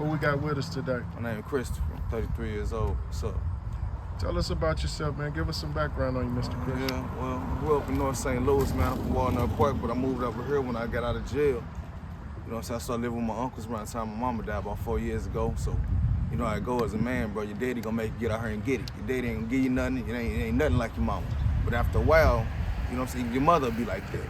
Who we got with us today? My name is Christopher, 33 years old. What's up? Tell us about yourself, man. Give us some background on you, Mr. Christopher. Yeah, well, I grew up in North St. Louis, man. I'm from Walnut Park, but I moved over here when I got out of jail. You know what I'm saying? I started living with my uncles around the time my mama died about 4 years ago. So, you know how it goes as a man, bro. Your daddy gonna make you get out here and get it. Your daddy ain't gonna give you nothing. It ain't nothing like your mama. But after a while, you know what I'm saying, your mother will be like that.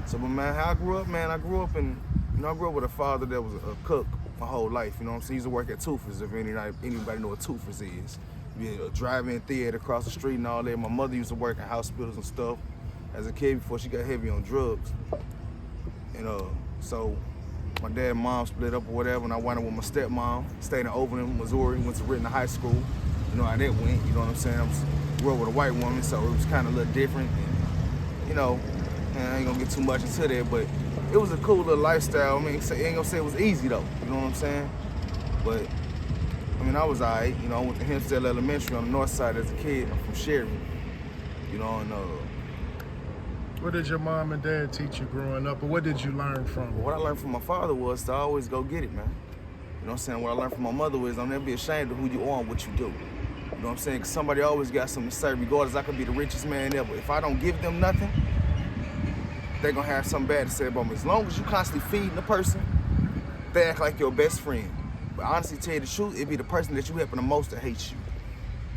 So, but man, how I grew up, man, I grew up with a father that was a cook my whole life, you know what I'm saying? He used to work at Toothers, if anybody know what Toothers is. Be a drive-in theater across the street and all that. My mother used to work in hospitals and stuff as a kid before she got heavy on drugs. And so my dad and mom split up or whatever, and I wound up with my stepmom, stayed in Overland, Missouri, went to Renton High School. You know how that went, you know what I'm saying? I grew up with a white woman, so it was kind of a little different. And, you know, and I ain't gonna get too much into that, but it was a cool little lifestyle. I mean, I ain't gonna say it was easy though, you know what I'm saying? But, I mean, I was all right. You know, I went to Hempstead Elementary on the north side as a kid. I'm from Sheridan, you know, and what did your mom and dad teach you growing up, or what did you learn from them? What I learned from my father was to always go get it, man. You know what I'm saying? What I learned from my mother was don't never be ashamed of who you are and what you do. You know what I'm saying? Because somebody always got something to say, regardless. I could be the richest man ever. If I don't give them nothing, they're gonna have something bad to say about me. As long as you constantly feeding the person, they act like your best friend. But honestly, tell you the truth, it'd be the person that you helping the most that hates you.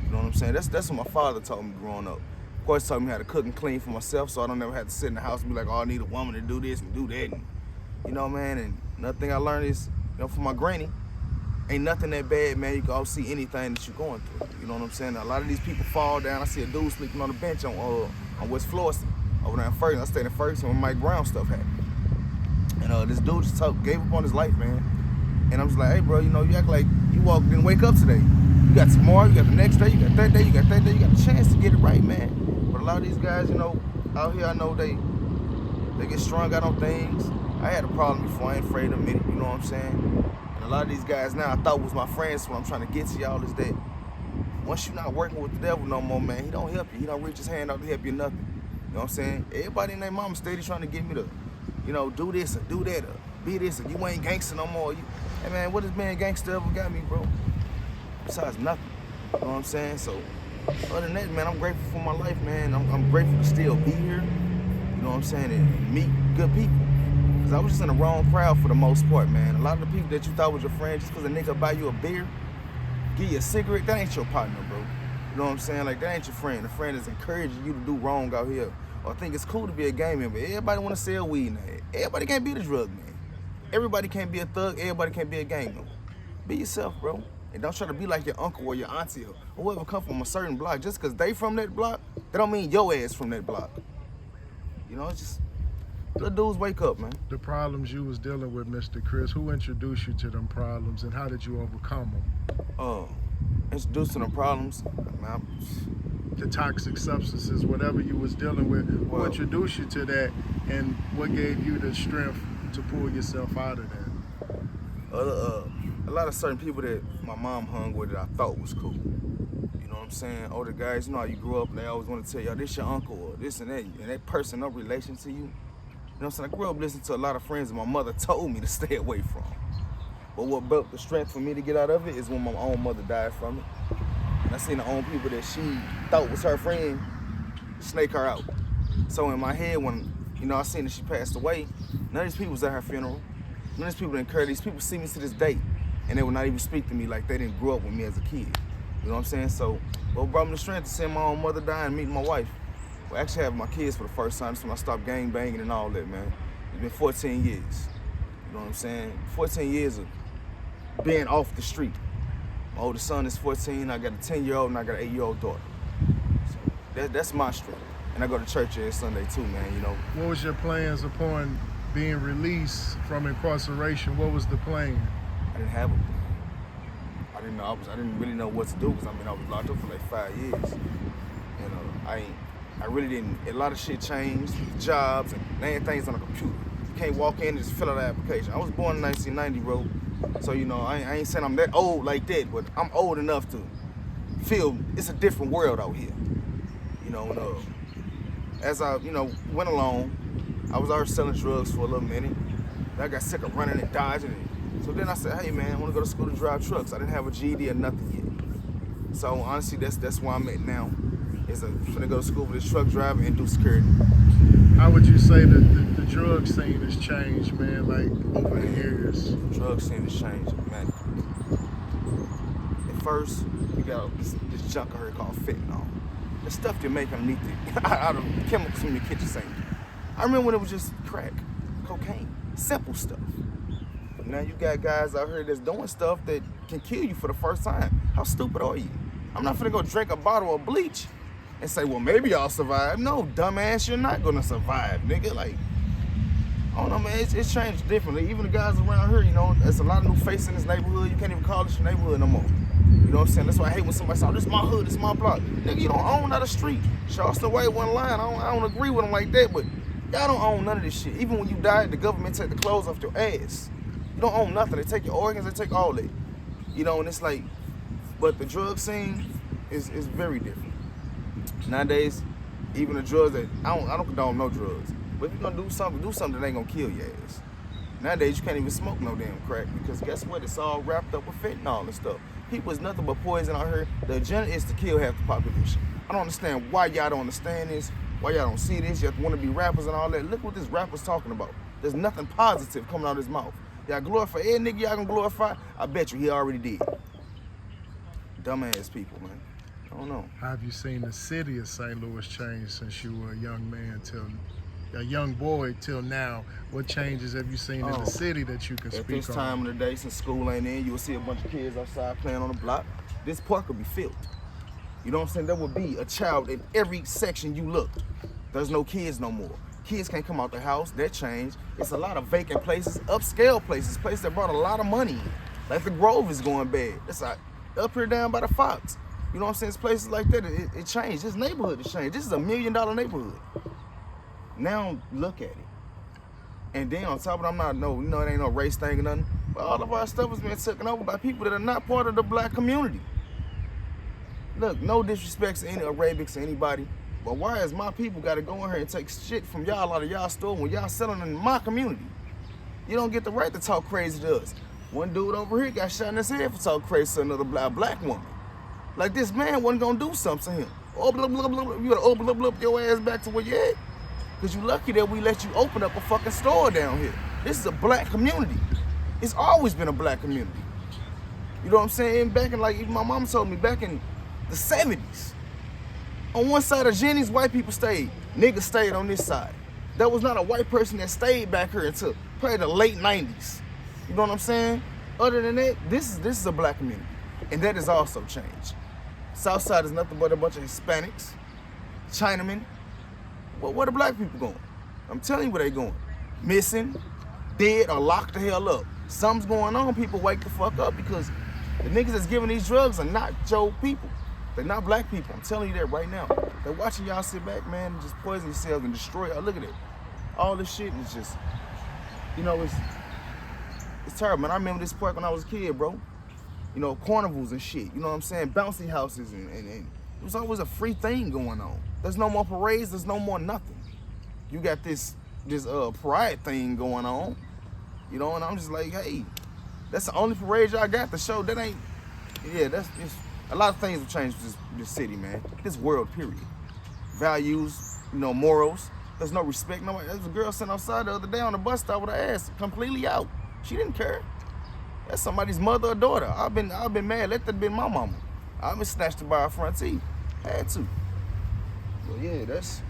You know what I'm saying? That's what my father taught me growing up. Of course, taught me how to cook and clean for myself, so I don't ever have to sit in the house and be like, oh, I need a woman to do this and do that. And, you know, man, and another thing I learned is, you know, from my granny, ain't nothing that bad, man. You can all see anything that you're going through. You know what I'm saying? A lot of these people fall down. I see a dude sleeping on the bench on West Florissant over there in Ferguson. I stayed in Ferguson when Mike Brown stuff happened. And this dude just gave up on his life, man. And I'm just like, hey, bro, you know, you act like you didn't wake up today. You got tomorrow, you got the next day, you got that day, you got that day, you got a chance to get it right, man. But a lot of these guys, you know, out here, I know they get strung out on things. I had a problem before, I ain't afraid to admit it, you know what I'm saying? And a lot of these guys now I thought was my friends, so what I'm trying to get to y'all is that once you're not working with the devil no more, man, he don't help you. He don't reach his hand out to help you nothing. You know what I'm saying? Everybody in their mama steady trying to get me to, you know, do this or do that or be this or you ain't gangster no more. Hey man, what has being gangster ever got me, bro? Besides nothing. You know what I'm saying? So, other than that, man, I'm grateful for my life, man. I'm grateful to still be here. You know what I'm saying? And meet good people. Because I was just in the wrong crowd for the most part, man. A lot of the people that you thought was your friend, just because a nigga buy you a beer, give you a cigarette, that ain't your partner, bro. You know what I'm saying? Like, that ain't your friend. The friend is encouraging you to do wrong out here. Or think it's cool to be a gang member. Everybody want to sell weed now. Everybody can't be the drug man. Everybody can't be a thug. Everybody can't be a gang member. Be yourself, bro. And don't try to be like your uncle or your auntie or whoever come from a certain block. Just because they from that block, that don't mean your ass from that block. You know, it's just, little dudes wake up, man. The problems you was dealing with, Mr. Chris, who introduced you to them problems and how did you overcome them? Introduced to them problems, man. The toxic substances, whatever you was dealing with, who introduced you to that and what gave you the strength to pull yourself out of that? A lot of certain people that my mom hung with that I thought was cool. You know what I'm saying? Older guys, you know how you grew up and they always want to tell you, this your uncle or this and that person no relation to you. You know what I'm saying? I grew up listening to a lot of friends that my mother told me to stay away from. But what built the strength for me to get out of it is when my own mother died from it. And I seen the own people that she thought was her friend snake her out. So in my head, when, you know, I seen that she passed away, none of these people was at her funeral. None of these people didn't care. These people see me to this day, and they would not even speak to me like they didn't grow up with me as a kid. You know what I'm saying? So what brought me the strength to seeing my own mother die and meeting my wife? Well, actually having my kids for the first time. That's when I stopped gang banging and all that, man. It's been 14 years. You know what I'm saying? 14 years of being off the street. My oldest son is 14, I got a 10-year-old, and I got an 8-year-old daughter. So that's my strength. And I go to church every Sunday too, man, you know. What was your plans upon being released from incarceration? What was the plan? I didn't have a plan. I didn't really know what to do because I was locked up for like 5 years. You know, I really didn't. A lot of shit changed, jobs and things on the computer. You can't walk in and just fill out an application. I was born in 1990, bro. So, you know, I ain't saying I'm that old like that, but I'm old enough to feel it's a different world out here. You know, and, as I, you know, went along, I was already selling drugs for a little minute. I got sick of running and dodging it. So then I said, hey man, I want to go to school to drive trucks. I didn't have a GED or nothing yet. So honestly, that's where I'm at now. Is I'm finna go to school for this truck driving and do security. How would you say that the drug scene has changed, man, like over the years? Drug scene has changed, man. At first, you got this junk I heard called fentanyl. The stuff you make underneath it, out of chemicals from your kitchen sink. I remember when it was just crack, cocaine, simple stuff. But now you got guys out here that's doing stuff that can kill you for the first time. How stupid are you? I'm not finna go drink a bottle of bleach and say, well, maybe I'll survive. No, dumbass, you're not gonna survive, nigga. Like, I don't know, man, it's changed differently. Even the guys around here, you know, there's a lot of new faces in this neighborhood. You can't even call this your neighborhood no more. You know what I'm saying? That's why I hate when somebody says, oh, this is my hood, this is my block. Nigga, you don't own that street. Charleston Way one line. I don't agree with them like that, but y'all don't own none of this shit. Even when you die, the government take the clothes off your ass. You don't own nothing. They take your organs, they take all that. You know, and it's like, but the drug scene is very different. Nowadays, even the drugs that, I don't condone no drugs. But if you're gonna do something that ain't gonna kill your ass. Nowadays, you can't even smoke no damn crack because guess what? It's all wrapped up with fentanyl and stuff. People is nothing but poison out here. The agenda is to kill half the population. I don't understand why y'all don't understand this, why y'all don't see this. You want to be rappers and all that. Look what this rapper's talking about. There's nothing positive coming out of his mouth. Y'all glorify every nigga y'all gonna glorify. I bet you he already did. Dumbass people, man. I don't know. How have you seen the city of St. Louis change since you were a young man till a young boy till now? What changes have you seen in the city that you can speak on? At this time of the day, since school ain't in, you'll see a bunch of kids outside playing on the block. This park will be filled. You know what I'm saying? There will be a child in every section you look. There's no kids no more. Kids can't come out the house. That changed. It's a lot of vacant places, upscale places, places that brought a lot of money in. Like the Grove is going bad. It's like up here down by the Fox. You know what I'm saying? It's places like that. It changed. This neighborhood has changed. This is $1 million neighborhood. Now look at it. And then on top of it, it ain't no race thing or nothing. But all of our stuff has been taken over by people that are not part of the black community. Look, no disrespect to any Arabics or anybody, but why has my people got to go in here and take shit from y'all out of y'all store when y'all selling in my community? You don't get the right to talk crazy to us. One dude over here got shot in his head for talking crazy to another black woman. Like this man wasn't gonna do something to him. Oh, blah, blah, blah, blah. You gotta blah, blah, blah, your ass back to where you at. Because you lucky that we let you open up a fucking store down here. This is a black community. It's always been a black community. You know what I'm saying? Back in, like, even my mom told me, back in the 70s, on one side of Jenny's, white people stayed. Niggas stayed on this side. There was not a white person that stayed back here until probably the late 90s. You know what I'm saying? Other than that, this is a black community. And that has also changed. Southside is nothing but a bunch of Hispanics, Chinamen. Well, where the black people going? I'm telling you where they going. Missing, dead, or locked the hell up. Something's going on. People wake the fuck up because the niggas that's giving these drugs are not Joe people. They're not black people. I'm telling you that right now. They're watching y'all sit back, man, and just poison yourselves and destroy y'all. Look at it. All this shit is just, you know, it's terrible, man. I remember this park when I was a kid, bro. You know, carnivals and shit. You know what I'm saying? Bouncy houses and it was always a free thing going on. There's no more parades. There's no more nothing. You got this pride thing going on. You know, and I'm just like, hey, that's the only parade y'all got to show. That ain't, yeah, it's a lot of things have changed with this city, man. This world, period. Values, you know, morals. There's no respect. No, there was a girl sitting outside the other day on the bus stop with her ass completely out. She didn't care. That's somebody's mother or daughter. I've been mad. Let that have been my mama. I've been snatched by her front teeth. Had to. But yeah, that's.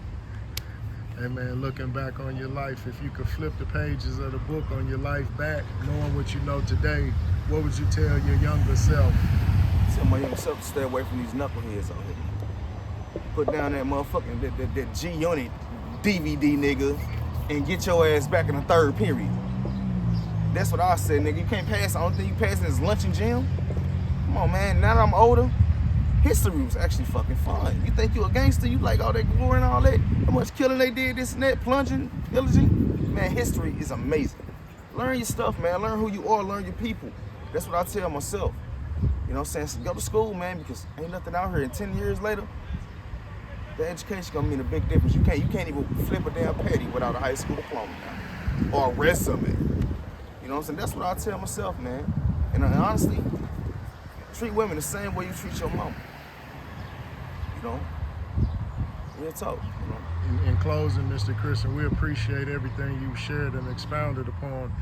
Hey man, looking back on your life, if you could flip the pages of the book on your life back, knowing what you know today, what would you tell your younger self? Tell my younger self to stay away from these knuckleheads out here. Put down that motherfucking that G-Unit DVD, nigga, and get your ass back in the third period. That's what I said, nigga. You can't pass. The only thing you passing is lunch and gym. Come on, man. Now that I'm older, history was actually fucking fun. You think you a gangster? You like all that glory and all that? How much killing they did, this and that, plunging, pillaging? Man, history is amazing. Learn your stuff, man. Learn who you are. Learn your people. That's what I tell myself. You know what I'm saying? So go to school, man, because ain't nothing out here. And 10 years later, the education gonna mean a big difference. You can't even flip a damn patty without a high school diploma now, or a resume. You know what I'm saying? That's what I tell myself, man. And honestly, treat women the same way you treat your mama. You know? Real talk, you know? In closing, Mr. Christian, we appreciate everything you've shared and expounded upon.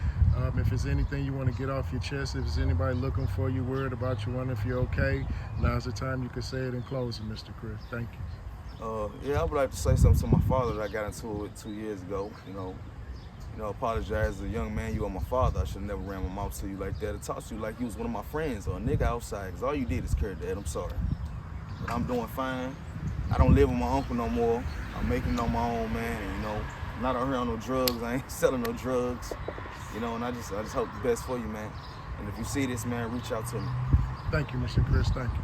If there's anything you want to get off your chest, if there's anybody looking for you, worried about you, wondering if you're okay, now's the time you can say it in closing, Mr. Chris. Thank you. Yeah, I would like to say something to my father that I got into it with 2 years ago. You know, apologize as a young man. You are my father. I should have never ran my mouth to you like that. I talked to you like you was one of my friends or a nigga outside. Because all you did is care, Dad. I'm sorry. But I'm doing fine. I don't live with my uncle no more. I'm making it on my own, man. And, you know, I'm not out here on no drugs. I ain't selling no drugs. You know, and I just hope the best for you, man. And if you see this, man, reach out to me. Thank you, Mr. Chris. Thank you.